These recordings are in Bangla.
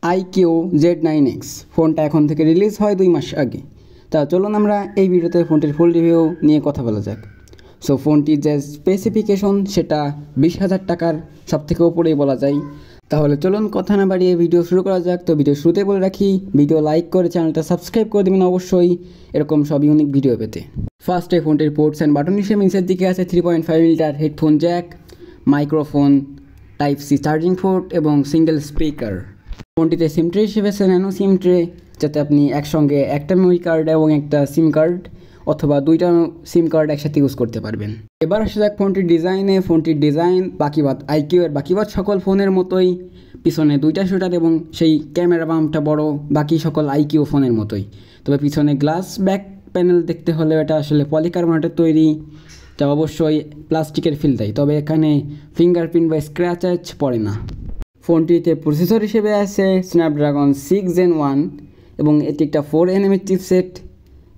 আইকিউ Z9X ফোনটা এখন থেকে রিলিজ হয় 2 মাস আগে। তা চলুন আমরা এই ভিডিওতে ফোনটির ফুল রিভিউ নিয়ে কথা বলা যাক। সো ফোনটির যে স্পেসিফিকেশন সেটা 20,000 টাকার সবথেকে উপরেই বলা যায়। তাহলে চলুন কথা না বাড়িয়ে ভিডিও শুরু করা যাক। তো ভিডিও শুরুতে বলে রাখি, ভিডিও লাইক করে চ্যানেলটা সাবস্ক্রাইব করে দেবেন অবশ্যই এরকম সব ইউনিক ভিডিও পেতে। ফার্স্টে ফোনটির পোর্টস অ্যান্ড বাটন হিসেবে নিচের দিকে আছে 3.5 metre headphone jack, microphone, type C charging port এবং সিঙ্গেল স্পিকার। ফোনটিতে সিম ট্রে হিসেবে আছে ন্যানো সিম ট্রে, যাতে আপনি একসঙ্গে একটা মেমোরি কার্ড এবং একটা সিম কার্ড অথবা দুইটা সিম কার্ড একসাথে ইউজ করতে পারবেন। এবার আসা যাক ফোনটির ডিজাইনে। ফোনটির ডিজাইন আইকিউ এর বাকিবাদ সকল ফোনের মতোই, পিছনে দুইটা শুটার এবং সেই ক্যামেরা বামটা বড়, বাকি সকল আইকিউ ফোনের মতোই। তবে পিছনে গ্লাস ব্যাক প্যানেল দেখতে হলে এটা আসলে পলিকার্বনেটের তৈরি, যা অবশ্যই প্লাস্টিকের ফিল দেয়, তবে এখানে ফিঙ্গারপ্রিন্ট বা স্ক্র্যাচ পড়ে না। ফোনটিতে প্রসেসর হিসেবে আছে স্ন্যাপড্রাগন 6 Gen 1 এবং এটি একটা 4nm চিপসেট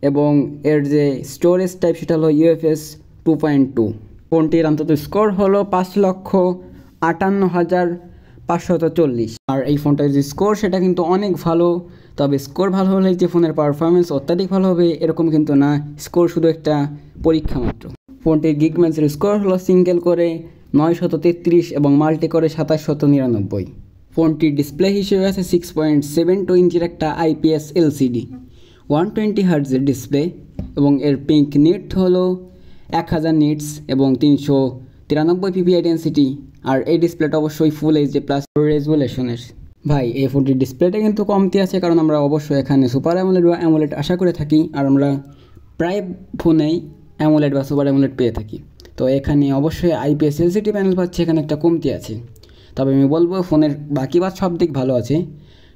এবং এর যে স্টোরেজ টাইপ সেটা হলো UFS 2.2। ফোনটির অন্তত স্কোর হলো 5,58,540। আর এই ফোনটার যে স্কোর সেটা কিন্তু অনেক ভালো। তবে স্কোর ভালো হলে যে ফোনের পারফরমেন্স অত্যাধিক ভালো হবে এরকম কিন্তু না, স্কোর শুধু একটা পরীক্ষা মাত্র। ফোনটির গিগম্যাক্সের স্কোর হলো সিঙ্গেল করে 933 এবং মাল্টি করে 2799। ফোনটির ডিসপ্লে হিসেবে আছে 6.72 ইঞ্চির একটা IPS LCD, 120 হার্টজের ডিসপ্লে এবং এর পিঙ্ক নিট হলো 1000 নিটস এবং 393 PPI ডেন্সিটি। আর এই ডিসপ্লেটা অবশ্যই ফুল HD প্লাস রেজুলেশনের। ভাই এই ফোনটির ডিসপ্লেটা কিন্তু কমতি আছে, কারণ আমরা অবশ্যই এখানে সুপার অ্যামোলেড বা অ্যামোলেড আশা করে থাকি, আর আমরা প্রায় ফোনেই অ্যামোলেড বা সুপার অ্যামোলেড পেয়ে থাকি। তো এখানে অবশ্যই IPS LCD প্যানেল পাচ্ছে, এখানে একটা কমতি আছে। তবে আমি বলবো ফোনের বাকি সব দিক ভালো আছে,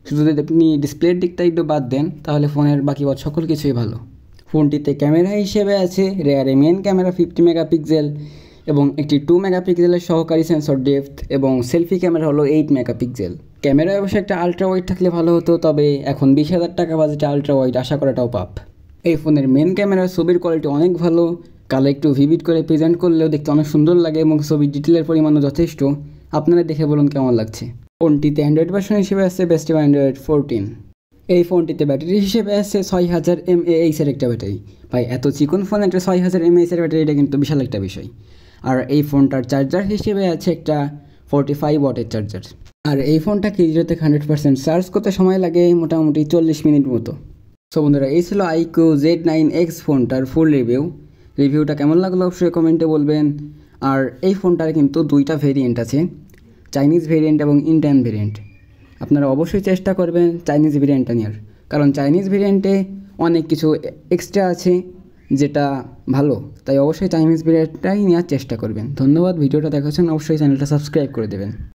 শুধু যদি আপনি ডিসপ্লের দিকটা একটু বাদ দেন তাহলে ফোনের বাকি সকল কিছুই ভালো। ফোনটিতে ক্যামেরা হিসেবে আছে রেয়ারে মেন ক্যামেরা 50 মেগাপিক্সেল এবং একটি 2 মেগাপিক্সেলের সহকারী সেন্সর ডেপথ এবং সেলফি ক্যামেরা হলো 8 মেগাপিক্সেল। ক্যামেরায় অবশ্যই একটা আলট্রা ওয়াইড থাকলে ভালো হতো, তবে এখন 20,000 টাকা বাজেটে আলট্রা ওয়াইড আশা করাটাও পাপ। এই ফোনের মেন ক্যামেরার ছবির কোয়ালিটি অনেক ভালো, কালো একটু ভিভিড করে প্রেজেন্ট করলেও দেখতে অনেক সুন্দর লাগে এবং ছবির ডিটেলের পরিমাণও যথেষ্ট। আপনারা দেখে বলুন কেমন লাগছে। ফোনটিতে অ্যান্ড্রয়েড ভার্সন হিসেবে আছে বেস্ট অ্যান্ড্রয়েড 14। এই ফোনটিতে ব্যাটারি হিসেবে আছে 6000 mAh এর একটা ব্যাটারি। ভাই এত চিকন ফোন একটা 6000 mAh এর ব্যাটারি, এটা কিন্তু বিশাল একটা বিষয়। আর এই ফোনটার চার্জার হিসেবে আছে একটা 45 ওয়াটের চার্জার। আর এই ফোনটাকে 0 থেকে 100% চার্জ করতে সময় লাগে মোটামুটি 40 মিনিট মতো। সো বন্ধুরা, এই ছিল আইকিউ Z9X ফোনটার ফুল রিভিউটা কেমন লাগলো অবশ্যই কমেন্টে বলবেন। আর এই ফোনটার কিন্তু দুইটা ভেরিয়েন্ট আছে, চাইনিজ ভেরিয়েন্ট এবং ইন্ডিয়ান ভেরিয়েন্ট। আপনারা অবশ্যই চেষ্টা করবেন চাইনিজ ভেরিয়েন্টটা নেওয়ার, কারণ চাইনিজ ভেরিয়েন্টে অনেক কিছু এক্সট্রা আছে যেটা ভালো, তাই অবশ্যই চাইনিজ ভেরিয়েন্টটাই নেওয়ার চেষ্টা করবেন। ধন্যবাদ, ভিডিওটা দেখার জন্য অবশ্যই চ্যানেলটা সাবস্ক্রাইব করে দেবেন।